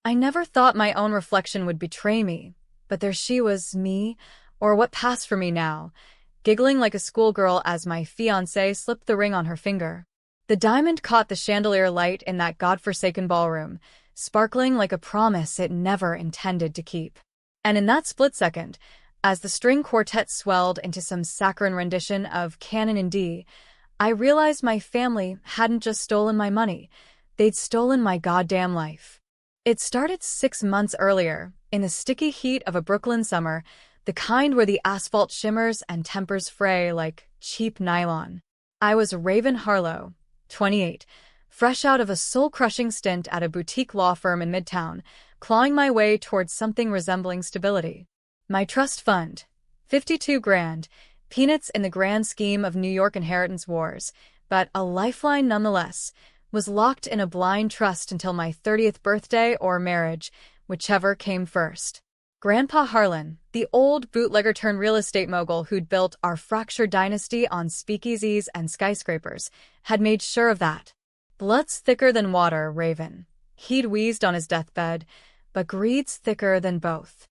I never thought my own reflection would betray me, but there she was, me, or what passed for me now, giggling like a schoolgirl as my fiancé slipped the ring on her finger. The diamond caught the chandelier light in that godforsaken ballroom, sparkling like a promise it never intended to keep. And in that split second, as the string quartet swelled into some saccharine rendition of Canon in D, I realized my family hadn't just stolen my money, they'd stolen my goddamn life. It started 6 months earlier, in the sticky heat of a Brooklyn summer, the kind where the asphalt shimmers and tempers fray like cheap nylon. I was Raven Harlow, 28, fresh out of a soul-crushing stint at a boutique law firm in Midtown, clawing my way towards something resembling stability. My trust fund, 52 grand, peanuts in the grand scheme of New York inheritance wars, but a lifeline nonetheless, was locked in a blind trust until my 30th birthday or marriage, whichever came first. Grandpa Harlan, the old bootlegger-turned-real estate mogul who'd built our fractured dynasty on speakeasies and skyscrapers, had made sure of that. Blood's thicker than water, Raven. He'd wheezed on his deathbed, but greed's thicker than both.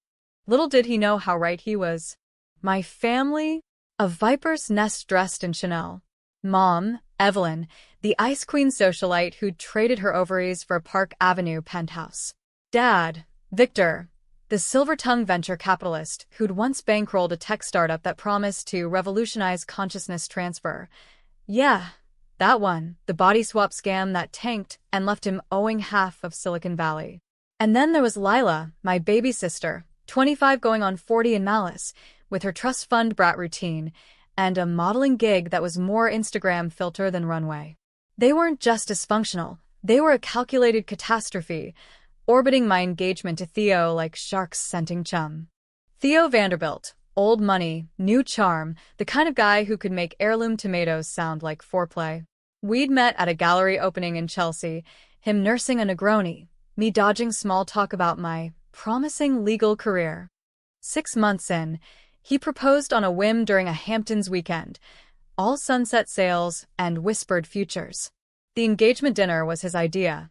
Little did he know how right he was. My family? A viper's nest dressed in Chanel. Mom, Evelyn, the ice queen socialite who'd traded her ovaries for a Park Avenue penthouse. Dad, Victor, the silver-tongued venture capitalist who'd once bankrolled a tech startup that promised to revolutionize consciousness transfer. Yeah, that one, the body swap scam that tanked and left him owing half of Silicon Valley. And then there was Lila, my baby sister, 25 going on 40 in malice, with her trust fund brat routine, and a modeling gig that was more Instagram filter than runway. They weren't just dysfunctional, they were a calculated catastrophe, orbiting my engagement to Theo like sharks scenting chum. Theo Vanderbilt, old money, new charm, the kind of guy who could make heirloom tomatoes sound like foreplay. We'd met at a gallery opening in Chelsea, him nursing a Negroni, me dodging small talk about my promising legal career. 6 months in, he proposed on a whim during a Hamptons weekend, all sunset sails and whispered futures. The engagement dinner was his idea.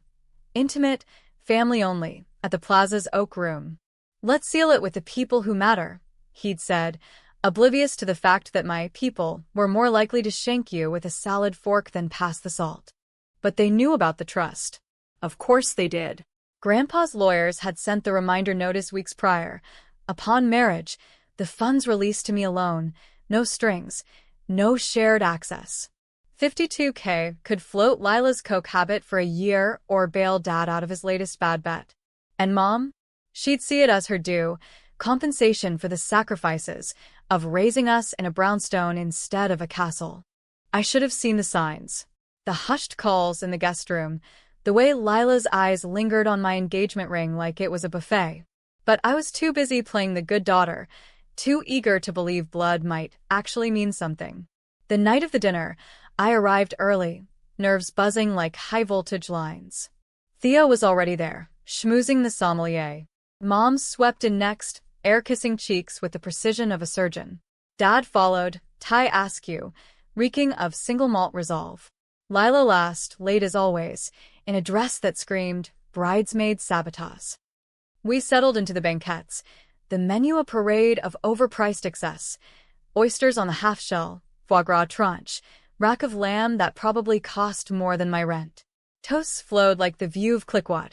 Intimate, family only, at the Plaza's Oak Room. Let's seal it with the people who matter, he'd said, oblivious to the fact that my people were more likely to shank you with a salad fork than pass the salt. But they knew about the trust. Of course they did. Grandpa's lawyers had sent the reminder notice weeks prior. Upon marriage, the funds released to me alone, no strings, no shared access. 52K could float Lila's coke habit for a year or bail Dad out of his latest bad bet. And Mom? She'd see it as her due, compensation for the sacrifices of raising us in a brownstone instead of a castle. I should have seen the signs. The hushed calls in the guest room, the way Lila's eyes lingered on my engagement ring like it was a buffet. But I was too busy playing the good daughter, too eager to believe blood might actually mean something. The night of the dinner, I arrived early, nerves buzzing like high-voltage lines. Theo was already there, schmoozing the sommelier. Mom swept in next, air-kissing cheeks with the precision of a surgeon. Dad followed, tie askew, reeking of single-malt resolve. Lila last, late as always, in a dress that screamed, bridesmaid sabotage. We settled into the banquettes, the menu a parade of overpriced excess, oysters on the half-shell, foie gras tranche, rack of lamb that probably cost more than my rent. Toasts flowed like the view of Clickwad,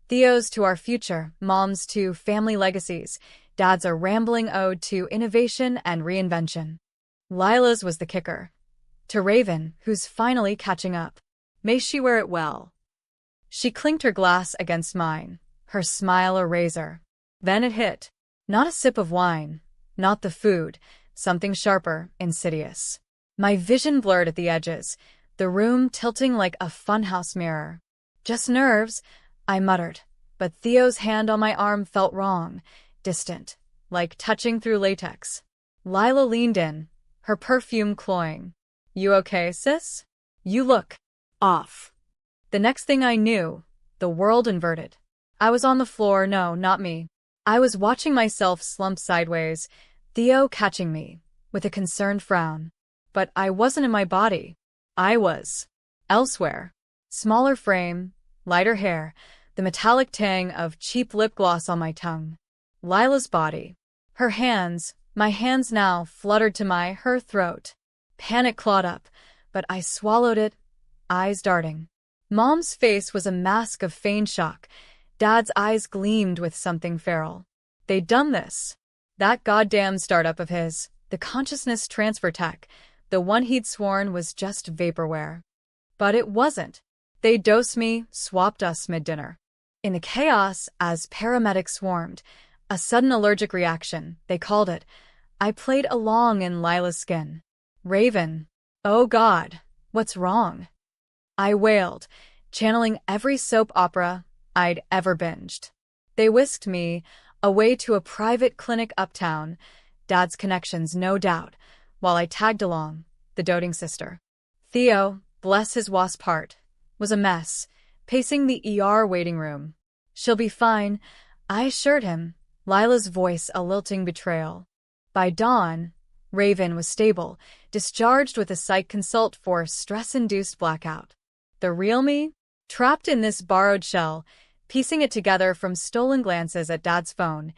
Theo's to our future, Mom's to family legacies, Dad's a rambling ode to innovation and reinvention. Lila's was the kicker. To Raven, who's finally catching up. May she wear it well. She clinked her glass against mine, her smile a razor. Then it hit. Not a sip of wine, not the food, something sharper, insidious. My vision blurred at the edges, the room tilting like a funhouse mirror. Just nerves, I muttered, but Theo's hand on my arm felt wrong, distant, like touching through latex. Lila leaned in, her perfume cloying. You okay, sis? You look off. The next thing I knew, the world inverted. I was on the floor, no, not me. I was watching myself slump sideways, Theo catching me, with a concerned frown. But I wasn't in my body. I was elsewhere. Smaller frame, lighter hair, the metallic tang of cheap lip gloss on my tongue. Lila's body. Her hands, my hands now, fluttered to her throat. Panic clawed up, but I swallowed it, eyes darting. Mom's face was a mask of feigned shock. Dad's eyes gleamed with something feral. They'd done this. That goddamn startup of his, the consciousness transfer tech, the one he'd sworn was just vaporware. But it wasn't. They dosed me, swapped us mid-dinner. In the chaos, as paramedics swarmed, a sudden allergic reaction, they called it, I played along in Lila's skin. Raven. Oh God, what's wrong? I wailed, channeling every soap opera I'd ever binged. They whisked me away to a private clinic uptown, Dad's connections no doubt, while I tagged along, the doting sister. Theo, bless his wasp heart, was a mess, pacing the ER waiting room. She'll be fine, I assured him, Lila's voice a lilting betrayal. By dawn, Raven was stable, discharged with a psych consult for stress-induced blackout. The real me? Trapped in this borrowed shell, piecing it together from stolen glances at Dad's phone,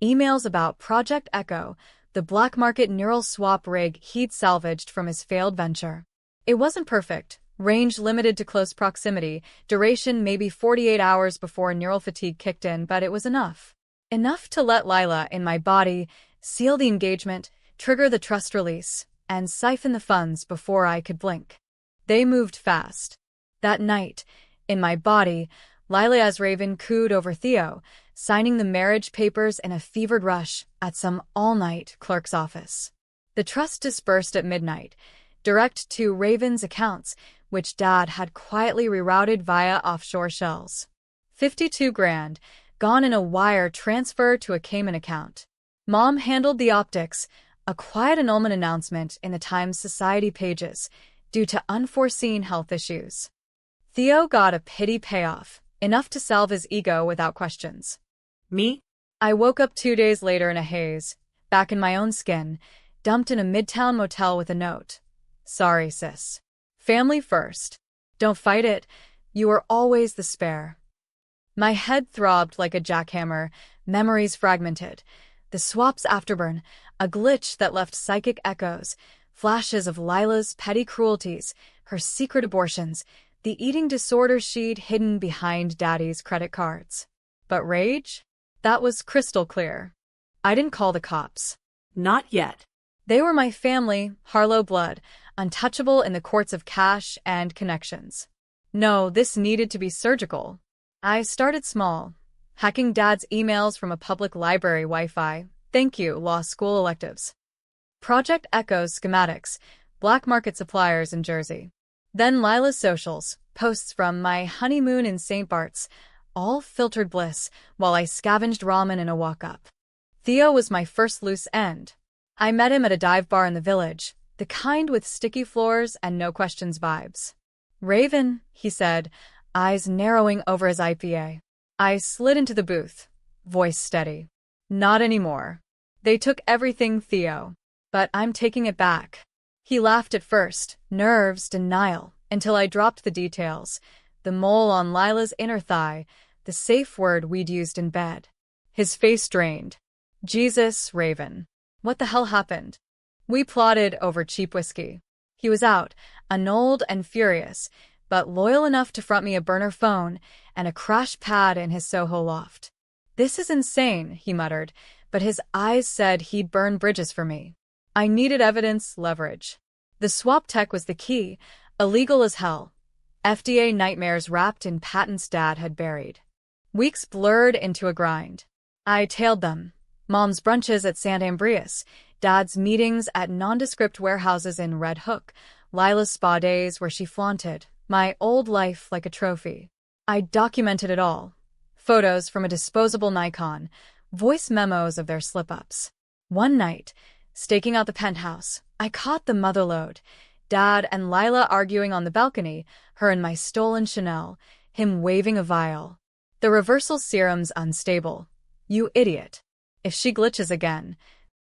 emails about Project Echo, the black market neural swap rig he'd salvaged from his failed venture. It wasn't perfect, range limited to close proximity, duration maybe 48 hours before neural fatigue kicked in, but it was enough. Enough to let Lila in my body seal the engagement, trigger the trust release, and siphon the funds before I could blink. They moved fast. That night, in my body, Lila as Raven cooed over Theo, signing the marriage papers in a fevered rush at some all-night clerk's office. The trust dispersed at midnight, direct to Raven's accounts, which Dad had quietly rerouted via offshore shells. 52 grand, gone in a wire transfer to a Cayman account. Mom handled the optics, a quiet annulment announcement in the Times Society pages, due to unforeseen health issues. Theo got a pity payoff, enough to salve his ego without questions. Me? I woke up 2 days later in a haze, back in my own skin, dumped in a midtown motel with a note. Sorry, sis. Family first. Don't fight it. You were always the spare. My head throbbed like a jackhammer, memories fragmented. The swap's afterburn, a glitch that left psychic echoes, flashes of Lila's petty cruelties, her secret abortions, the eating disorders she'd hidden behind Daddy's credit cards. But rage? That was crystal clear. I didn't call the cops. Not yet. They were my family, Harlow blood, untouchable in the courts of cash and connections. No, this needed to be surgical. I started small, hacking Dad's emails from a public library Wi-Fi. Thank you, law school electives. Project Echo's schematics, black market suppliers in Jersey. Then Lila's socials, posts from my honeymoon in St. Bart's, all filtered bliss, while I scavenged ramen in a walk-up. Theo was my first loose end. I met him at a dive bar in the village, the kind with sticky floors and no questions vibes. Raven, he said, eyes narrowing over his IPA. I slid into the booth, voice steady. Not anymore. They took everything, Theo. But I'm taking it back. He laughed at first, nerves, denial, until I dropped the details. The mole on Lila's inner thigh, the safe word we'd used in bed. His face drained. Jesus, Raven. What the hell happened? We plotted over cheap whiskey. He was out, annulled and furious, but loyal enough to front me a burner phone and a crash pad in his Soho loft. This is insane, he muttered, but his eyes said he'd burn bridges for me. I needed evidence, leverage. The swap tech was the key, illegal as hell. FDA nightmares wrapped in patents Dad had buried. Weeks blurred into a grind. I tailed them. Mom's brunches at St. Ambrius, Dad's meetings at nondescript warehouses in Red Hook, Lila's spa days where she flaunted my old life like a trophy. I documented it all. Photos from a disposable Nikon, voice memos of their slip-ups. One night, staking out the penthouse, I caught the motherlode. Dad and Lila arguing on the balcony, her in my stolen Chanel, him waving a vial. The reversal serum's unstable. You idiot. If she glitches again.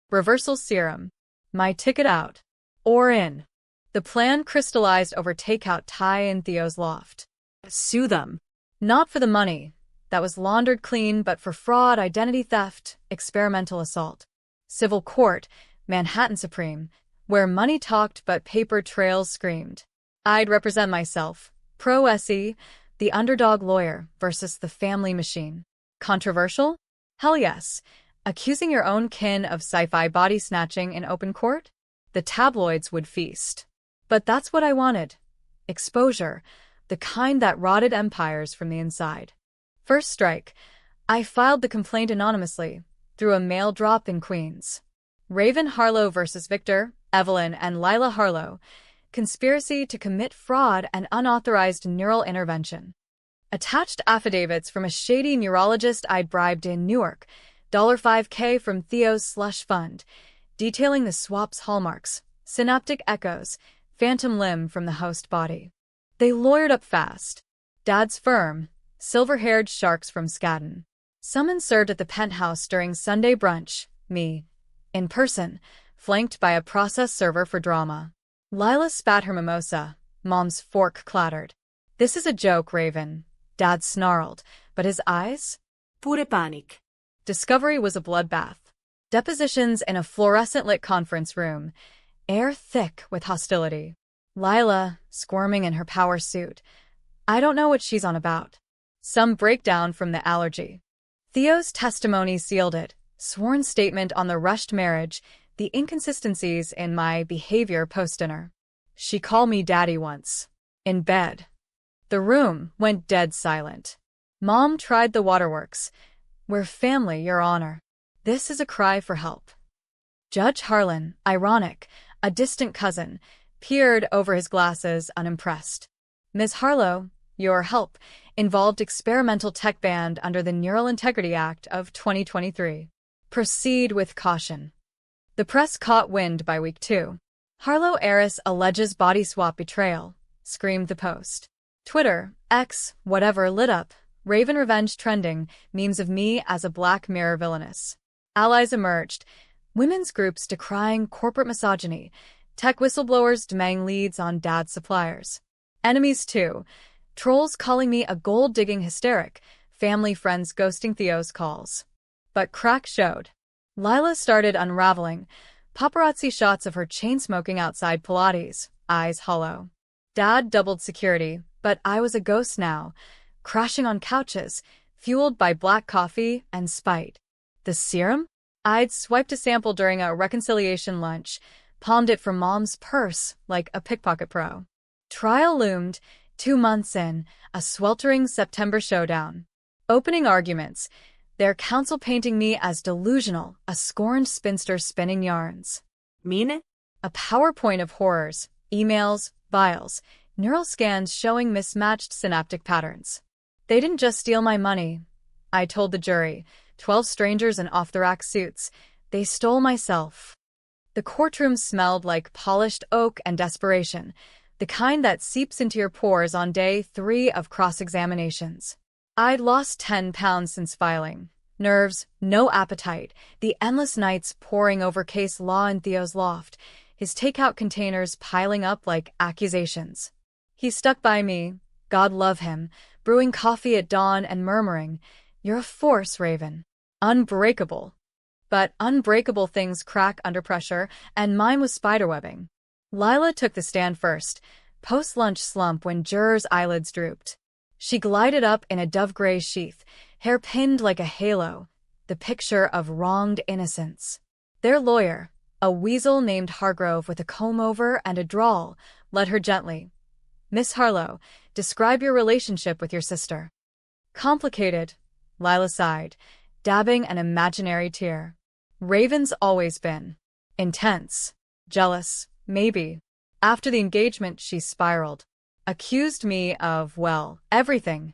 Reversal serum. My ticket out. Or in. The plan crystallized over takeout Thai in Theo's loft. Sue them. Not for the money. that was laundered clean but for fraud, identity theft, experimental assault. Civil court, Manhattan Supreme, where money talked but paper trails screamed. I'd represent myself. Pro SE, the underdog lawyer versus the family machine. Controversial? Hell yes. Accusing your own kin of sci-fi body snatching in open court? The tabloids would feast. But that's what I wanted. Exposure, the kind that rotted empires from the inside. First strike, I filed the complaint anonymously, through a mail drop in Queens. Raven Harlow versus Victor, Evelyn, and Lila Harlow. Conspiracy to commit fraud and unauthorized neural intervention. Attached affidavits from a shady neurologist I'd bribed in Newark, $5K from Theo's slush fund, detailing the swap's hallmarks, synaptic echoes, phantom limb from the host body. They lawyered up fast. Dad's firm, silver-haired sharks from Skadden. Summons served at the penthouse during Sunday brunch, me, in person, flanked by a process server for drama. Lila spat her mimosa, Mom's fork clattered. This is a joke, Raven, Dad snarled, but his eyes? Pure panic. Discovery was a bloodbath. Depositions in a fluorescent-lit conference room, air thick with hostility. Lila, squirming in her power suit. I don't know what she's on about. Some breakdown from the allergy. Theo's testimony sealed it, sworn statement on the rushed marriage, the inconsistencies in my behavior post-dinner. She called me daddy once. In bed. The room went dead silent. Mom tried the waterworks. We're family, Your Honor. This is a cry for help. Judge Harlan, ironic, a distant cousin, peered over his glasses, unimpressed. Ms. Harlow, your help involved experimental tech banned under the Neural Integrity Act of 2023. Proceed with caution. The press caught wind by week 2. Harlow heiress alleges body swap betrayal, screamed the Post. Twitter, X, whatever lit up, Raven revenge trending, memes of me as a Black Mirror villainess. Allies emerged, women's groups decrying corporate misogyny, tech whistleblowers demanding leads on dad's suppliers. Enemies too, trolls calling me a gold-digging hysteric, family friends ghosting Theo's calls. But crack showed. Lila started unraveling, paparazzi shots of her chain-smoking outside Pilates, eyes hollow. Dad doubled security, but I was a ghost now, crashing on couches, fueled by black coffee and spite. The serum? I'd swiped a sample during a reconciliation lunch, palmed it from Mom's purse like a pickpocket pro. Trial loomed, 2 months in, a sweltering September showdown. Opening arguments, their counsel painting me as delusional, a scorned spinster spinning yarns. Mine? A PowerPoint of horrors, emails, files, neural scans showing mismatched synaptic patterns. They didn't just steal my money, I told the jury, 12 strangers in off-the-rack suits. They stole myself. The courtroom smelled like polished oak and desperation, the kind that seeps into your pores on day 3 of cross-examinations. I'd lost 10 pounds since filing. Nerves, no appetite, the endless nights poring over case law in Theo's loft, his takeout containers piling up like accusations. He stuck by me, God love him, brewing coffee at dawn and murmuring, "You're a force, Raven. Unbreakable." But unbreakable things crack under pressure, and mine was spiderwebbing. Lila took the stand first, post-lunch slump when jurors' eyelids drooped. She glided up in a dove-gray sheath, hair pinned like a halo, the picture of wronged innocence. Their lawyer, a weasel named Hargrove with a comb-over and a drawl, led her gently. "Miss Harlow, describe your relationship with your sister." "Complicated," Lila sighed, dabbing an imaginary tear. "Raven's always been. Intense. Jealous, maybe. After the engagement, she spiraled. Accused me of, well, everything."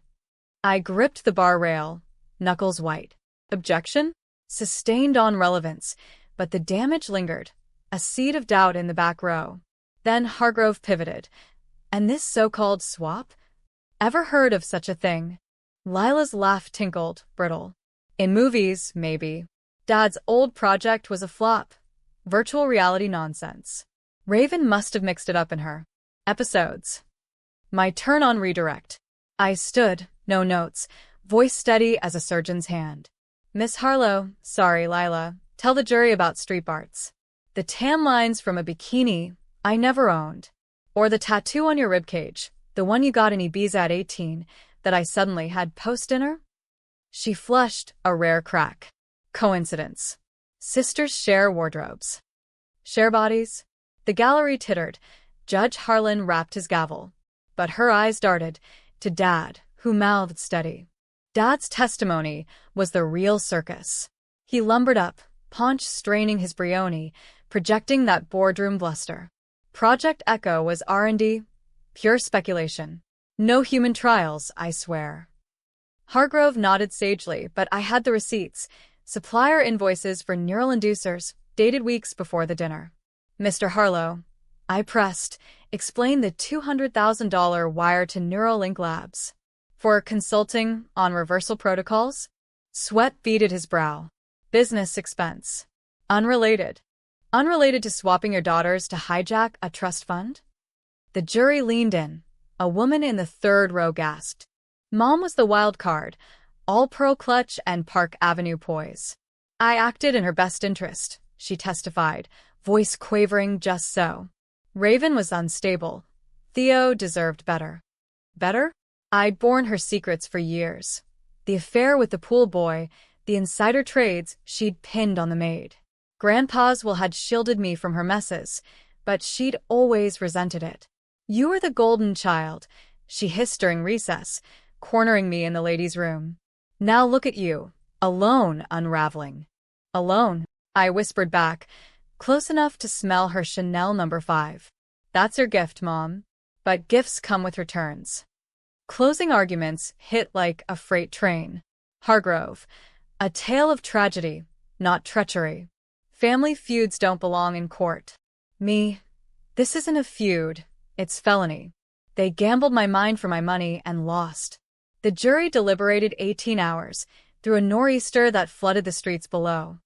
I gripped the bar rail, knuckles white. Objection? Sustained on relevance, but the damage lingered, a seed of doubt in the back row. Then Hargrove pivoted. "And this so-called swap? Ever heard of such a thing?" Lila's laugh tinkled, brittle. "In movies, maybe. Dad's old project was a flop. Virtual reality nonsense. Raven must have mixed it up in her episodes." My turn on redirect. I stood, no notes, voice steady as a surgeon's hand. Miss Harlow, sorry, Lila, tell the jury about street arts. The tan lines from a bikini I never owned. Or the tattoo on your ribcage, the one you got in Ibiza at 18, that I suddenly had post-dinner? She flushed, a rare crack. Coincidence. Sisters share wardrobes. Share bodies? The gallery tittered. Judge Harlan rapped his gavel. But her eyes darted to Dad, who mouthed steady. Dad's testimony was the real circus. He lumbered up, paunch straining his brioni, projecting that boardroom bluster. Project Echo was R&D, pure speculation. No human trials, I swear. Hargrove nodded sagely, but I had the receipts, supplier invoices for neural inducers, dated weeks before the dinner. Mr. Harlow, I pressed, explain the $200,000 wire to Neuralink Labs. For consulting on reversal protocols? Sweat beaded his brow. Business expense. Unrelated. Unrelated to swapping your daughters to hijack a trust fund? The jury leaned in. A woman in the third row gasped. Mom was the wild card, all-pro clutch and Park Avenue poise. I acted in her best interest, she testified, voice quavering just so. Raven was unstable. Theo deserved better. Better? I'd borne her secrets for years. The affair with the pool boy, the insider trades she'd pinned on the maid. Grandpa's will had shielded me from her messes, but she'd always resented it. You were the golden child, she hissed during recess, cornering me in the ladies' room. Now look at you, alone unraveling. Alone, I whispered back, close enough to smell her Chanel No. 5. That's your gift, Mom. But gifts come with returns. Closing arguments hit like a freight train. Hargrove, a tale of tragedy, not treachery. Family feuds don't belong in court. Me, this isn't a feud, it's felony. They gambled my mind for my money and lost. The jury deliberated 18 hours, through a nor'easter that flooded the streets below.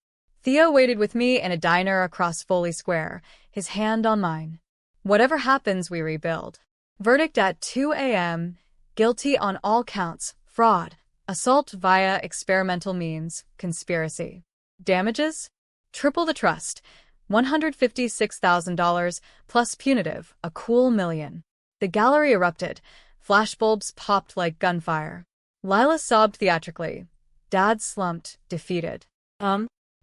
Theo waited with me in a diner across Foley Square, his hand on mine. Whatever happens, we rebuild. Verdict at 2 a.m., guilty on all counts, fraud, assault via experimental means, conspiracy. Damages? Triple the trust, $156,000 plus punitive, a cool $1 million. The gallery erupted. Flashbulbs popped like gunfire. Lila sobbed theatrically. Dad slumped, defeated.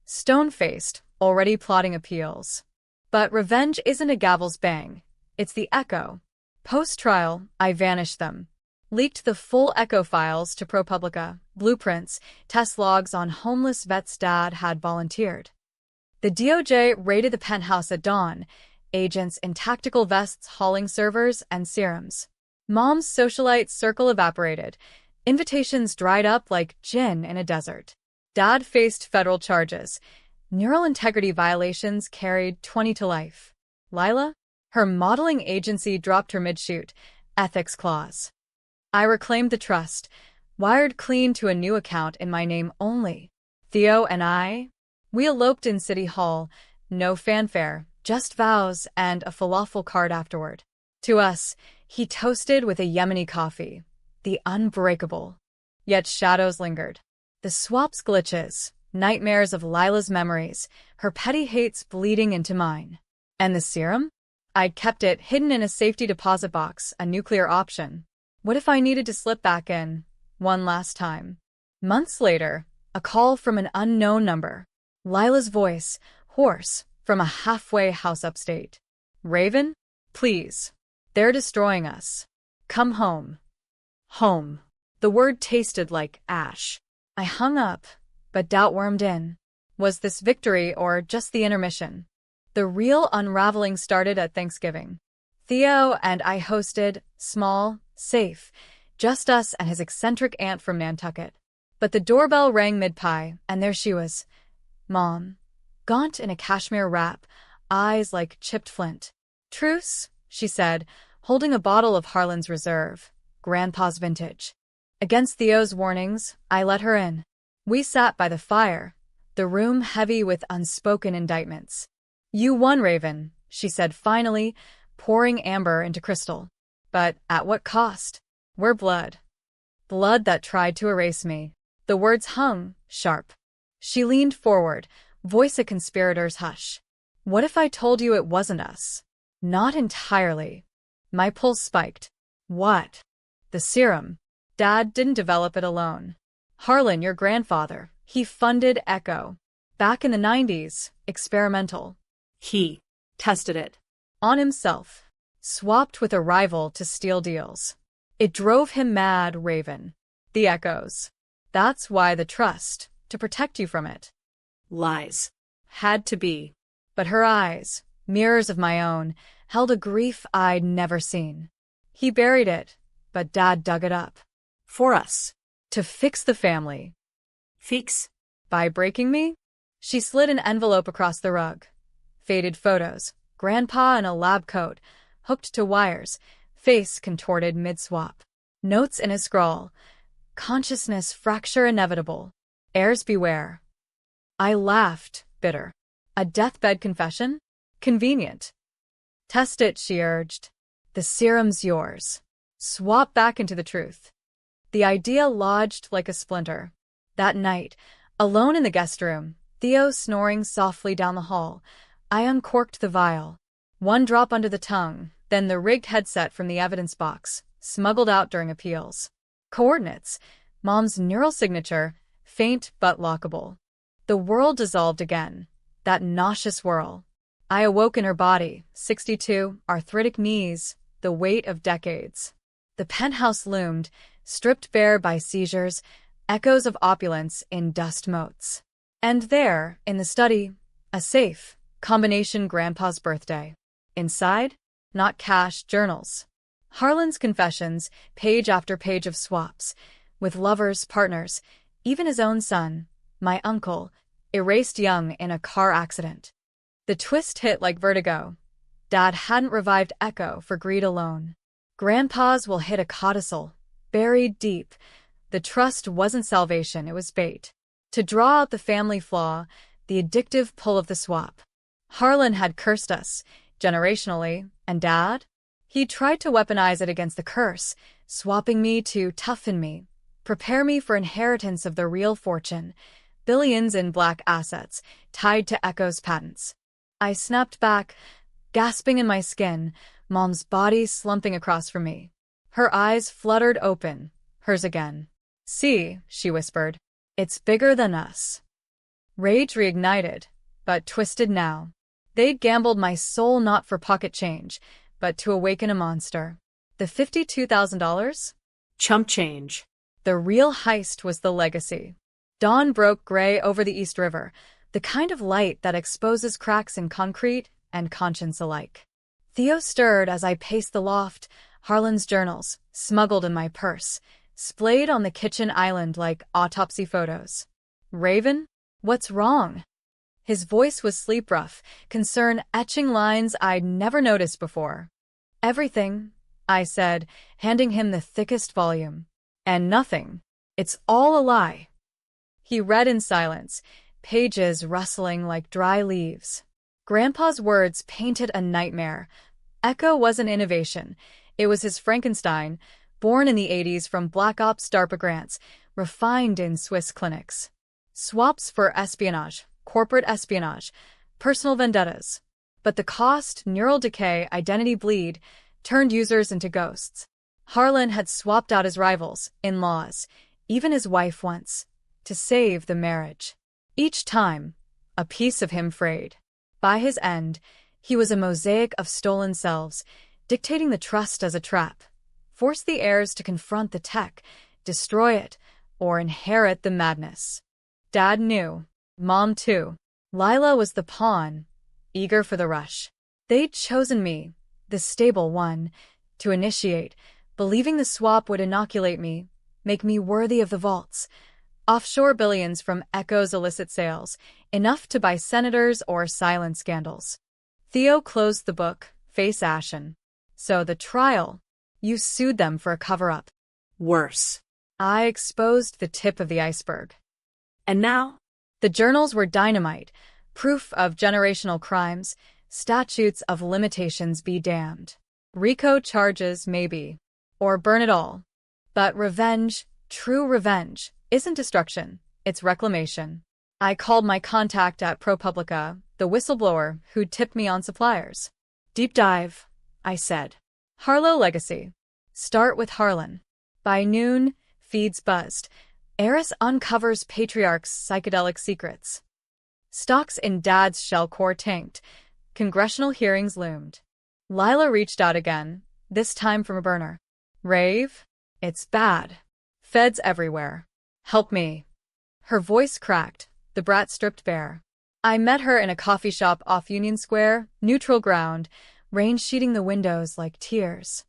Stone-faced, already plotting appeals. But revenge isn't a gavel's bang. It's the echo. Post-trial, I vanished them. Leaked the full echo files to ProPublica, blueprints, test logs on homeless vets Dad had volunteered. The DOJ raided the penthouse at dawn, agents in tactical vests hauling servers and serums. Mom's socialite circle evaporated. Invitations dried up like gin in a desert. Dad faced federal charges. Neural integrity violations carried 20 to life. Lila? Her modeling agency dropped her mid-shoot. Ethics clause. I reclaimed the trust, wired clean to a new account in my name only. Theo and I? We eloped in City Hall. No fanfare, just vows and a falafel card afterward. To us, he toasted with a Yemeni coffee. The unbreakable. Yet shadows lingered. The swap's glitches, nightmares of Lila's memories, her petty hates bleeding into mine. And the serum? I'd kept it hidden in a safety deposit box, a nuclear option. What if I needed to slip back in, one last time? Months later, a call from an unknown number. Lila's voice, hoarse, from a halfway house upstate. Raven? Please. They're destroying us. Come home. Home. The word tasted like ash. I hung up, but doubt wormed in. Was this victory or just the intermission? The real unraveling started at Thanksgiving. Theo and I hosted, small, safe, just us and his eccentric aunt from Nantucket. But the doorbell rang mid-pie, and there she was. Mom. Gaunt in a cashmere wrap, eyes like chipped flint. Truce, she said, holding a bottle of Harlan's Reserve, Grandpa's vintage. Against Theo's warnings, I let her in. We sat by the fire, the room heavy with unspoken indictments. You won, Raven, she said finally, pouring amber into crystal. But at what cost? We're blood. blood that tried to erase me. The words hung, sharp. She leaned forward, voice a conspirator's hush. What if I told you it wasn't us? Not entirely. My pulse spiked. What? The serum. Dad didn't develop it alone. Harlan, your grandfather, he funded Echo. Back in the 90s, experimental. He tested it. On himself. Swapped with a rival to steal deals. It drove him mad, Raven. The Echoes. That's why the trust, to protect you from it. Lies. Had to be. But her eyes, mirrors of my own, held a grief I'd never seen. He buried it, but Dad dug it up. For us. To fix the family. Fix. By breaking me? She slid an envelope across the rug. Faded photos, Grandpa in a lab coat, hooked to wires, face contorted mid-swap. Notes in a scrawl. Consciousness fracture inevitable. Heirs beware. I laughed, bitter. A deathbed confession? Convenient. Test it, she urged. The serum's yours. Swap back into the truth. The idea lodged like a splinter. That night, alone in the guest room, Theo snoring softly down the hall, I uncorked the vial. One drop under the tongue, then the rigged headset from the evidence box, smuggled out during appeals. Coordinates. Mom's neural signature, faint but lockable. The world dissolved again. That nauseous whirl. I awoke in her body, 62, arthritic knees, the weight of decades. The penthouse loomed, stripped bare by seizures, echoes of opulence in dust motes. And there, in the study, a safe, combination Grandpa's birthday. Inside, not cash, journals. Harlan's confessions, page after page of swaps, with lovers, partners, even his own son, my uncle, erased young in a car accident. The twist hit like vertigo. Dad hadn't revived Echo for greed alone. Grandpa's will hit a codicil, buried deep. The trust wasn't salvation, it was bait. To draw out the family flaw, the addictive pull of the swap. Harlan had cursed us, generationally, and Dad? He tried to weaponize it against the curse, swapping me to toughen me, prepare me for inheritance of the real fortune, billions in black assets, tied to Echo's patents. I snapped back, gasping in my skin, Mom's body slumping across from me. Her eyes fluttered open, hers again. See, she whispered, it's bigger than us. Rage reignited, but twisted now. They'd gambled my soul not for pocket change, but to awaken a monster. The $52,000? Chump change. The real heist was the legacy. Dawn broke gray over the East River, the kind of light that exposes cracks in concrete and conscience alike. Theo stirred as I paced the loft, Harlan's journals, smuggled in my purse, splayed on the kitchen island like autopsy photos. Raven? What's wrong? His voice was sleep-rough, concern etching lines I'd never noticed before. Everything, I said, handing him the thickest volume. And nothing. It's all a lie. He read in silence, pages rustling like dry leaves. Grandpa's words painted a nightmare. Echo wasn't innovation. It was his Frankenstein, born in the 80s from Black Ops DARPA grants, refined in Swiss clinics. Swaps for espionage, corporate espionage, personal vendettas. But the cost, neural decay, identity bleed, turned users into ghosts. Harlan had swapped out his rivals, in-laws, even his wife once, to save the marriage. Each time, a piece of him frayed. By his end, he was a mosaic of stolen selves, dictating the trust as a trap. Force the heirs to confront the tech, destroy it, or inherit the madness. Dad knew. Mom too. Lila was the pawn, eager for the rush. They'd chosen me, the stable one, to initiate, believing the swap would inoculate me, make me worthy of the vaults. Offshore billions from Echo's illicit sales, enough to buy senators or silence scandals. Theo closed the book, face ashen. So the trial. You sued them for a cover-up. Worse. I exposed the tip of the iceberg. And now? The journals were dynamite, proof of generational crimes, statutes of limitations be damned. RICO charges, maybe. Or burn it all. But revenge, True revenge isn't destruction, it's reclamation. I called my contact at ProPublica, the whistleblower who tipped me on suppliers. Deep dive, I said. Harlow legacy. Start with Harlan. By noon, feeds buzzed. Heiress uncovers patriarch's psychedelic secrets. Stocks in Dad's shell core tanked. Congressional hearings loomed. Lila reached out again, this time from a burner. Rave? It's bad. Feds everywhere. Help me. Her voice cracked, the brat stripped bare. I met her in a coffee shop off Union Square, neutral ground, rain sheeting the windows like tears.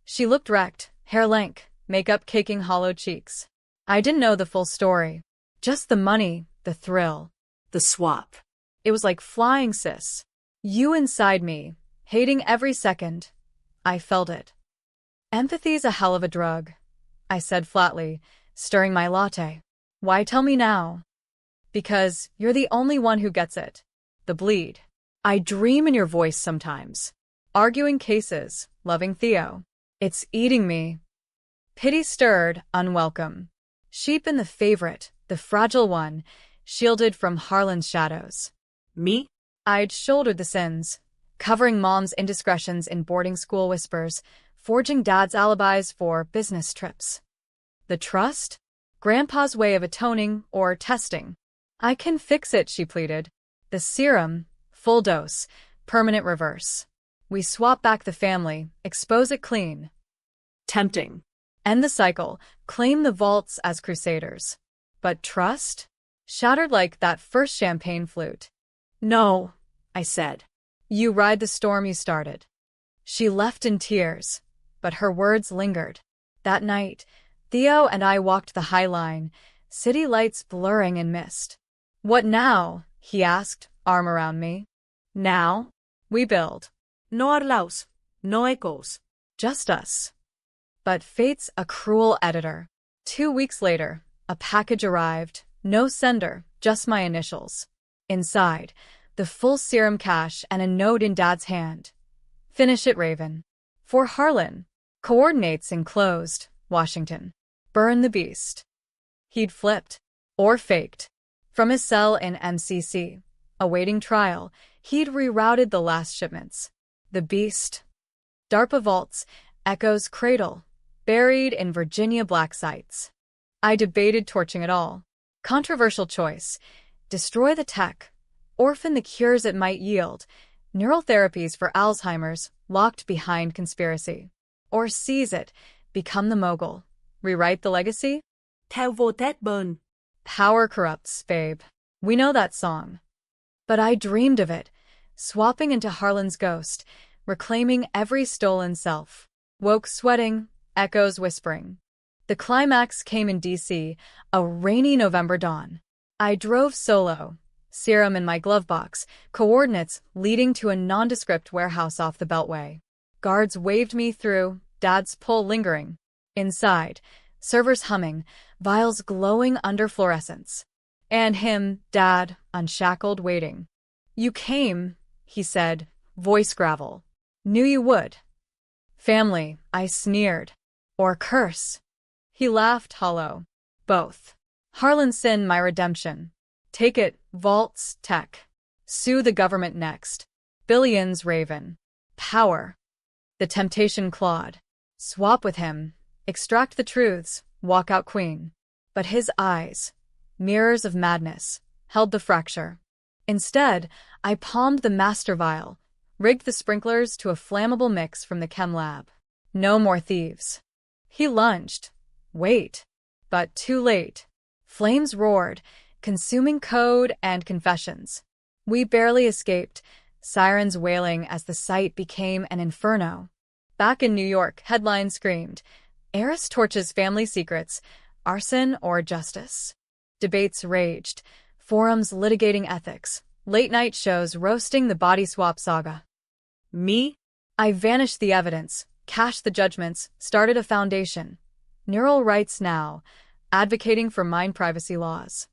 She looked wrecked, hair lank, makeup caking hollow cheeks. I didn't know the full story. Just the money, the thrill. The swap. It was like flying, sis. You inside me, hating every second. I felt it. Empathy's a hell of a drug, I said flatly, stirring my latte. Why tell me now? Because you're the only one who gets it. The bleed. I dream in your voice sometimes. Arguing cases, loving Theo. It's eating me. Pity stirred, unwelcome. Sheep in the favorite, the fragile one, shielded from Harlan's shadows. Me? I'd shouldered the sins, covering Mom's indiscretions in boarding school whispers, forging Dad's alibis for business trips. The trust? Grandpa's way of atoning or testing. I can fix it, she pleaded. The serum, full dose, permanent reverse. We swap back the family, expose it clean. Tempting. End the cycle, claim the vaults as crusaders. But trust? Shattered like that first champagne flute. No, I said. You ride the storm you started. She left in tears, but her words lingered. That night, Theo and I walked the High Line, city lights blurring in mist. What now? He asked, arm around me. Now? We build. No arlaus, no echoes. Just us. But fate's a cruel editor. 2 weeks later, a package arrived. No sender, just my initials. Inside, the full serum cache and a note in Dad's hand. Finish it, Raven. For Harlan. Coordinates enclosed, Washington. Burn the beast. He'd flipped. Or faked. From his cell in MCC, awaiting trial, he'd rerouted the last shipments. The beast. DARPA vaults, Echo's cradle, buried in Virginia black sites. I debated torching it all. Controversial choice. Destroy the tech. Orphan the cures it might yield. Neural therapies for Alzheimer's, locked behind conspiracy. Or seize it, become the mogul. Rewrite the legacy? Theo vô tét burn. Power corrupts, babe. We know that song. But I dreamed of it, swapping into Harlan's ghost, reclaiming every stolen self. Woke sweating, echoes whispering. The climax came in D.C., a rainy November dawn. I drove solo, serum in my glove box, coordinates leading to a nondescript warehouse off the Beltway. Guards waved me through, Dad's pull lingering. Inside, servers humming, vials glowing under fluorescence. And him, Dad, unshackled, waiting. You came, he said, voice gravel. Knew you would. Family, I sneered. Or curse. He laughed hollow. Both. Harlan's sin, my redemption. Take it, vaults, tech. Sue the government next. Billions, Raven. Power. The temptation clawed. Swap with him. Extract the truths. Walk out queen. But his eyes, mirrors of madness, held the fracture. Instead, I palmed the master vial, rigged the sprinklers to a flammable mix from the chem lab. No more thieves. He lunged. Wait. But too late. Flames roared, consuming code and confessions. We barely escaped, sirens wailing as the site became an inferno. Back in New York, headlines screamed, Heiress torches family secrets, arson or justice. Debates raged, forums litigating ethics, late-night shows roasting the body swap saga. Me? I vanished the evidence, cached the judgments, started a foundation. Neural Rights Now, advocating for mind privacy laws.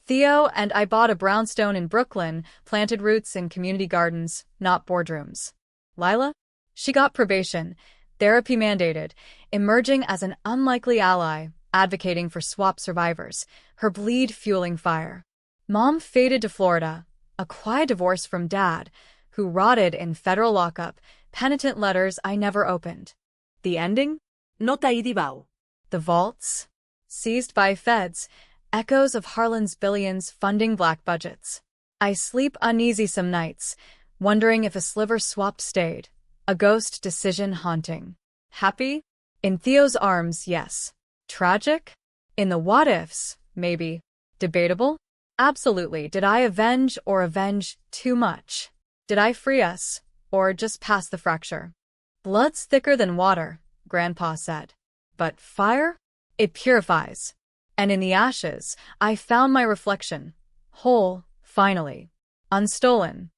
Theo and I bought a brownstone in Brooklyn, planted roots in community gardens, not boardrooms. Lila? She got probation, therapy mandated, emerging as an unlikely ally, advocating for swap survivors, her bleed fueling fire. Mom faded to Florida, a quiet divorce from Dad, who rotted in federal lockup, penitent letters I never opened. The ending? No t'hi dibau. The vaults? Seized by feds, echoes of Harlan's billions funding black budgets. I sleep uneasy some nights, wondering if a sliver swapped stayed, a ghost decision haunting. Happy? In Theo's arms, yes. Tragic? In the what-ifs, maybe. Debatable? Absolutely. Did I avenge too much? Did I free us, or just pass the fracture? Blood's thicker than water, Grandpa said. But fire? It purifies. And in the ashes, I found my reflection. Whole, finally. Unstolen.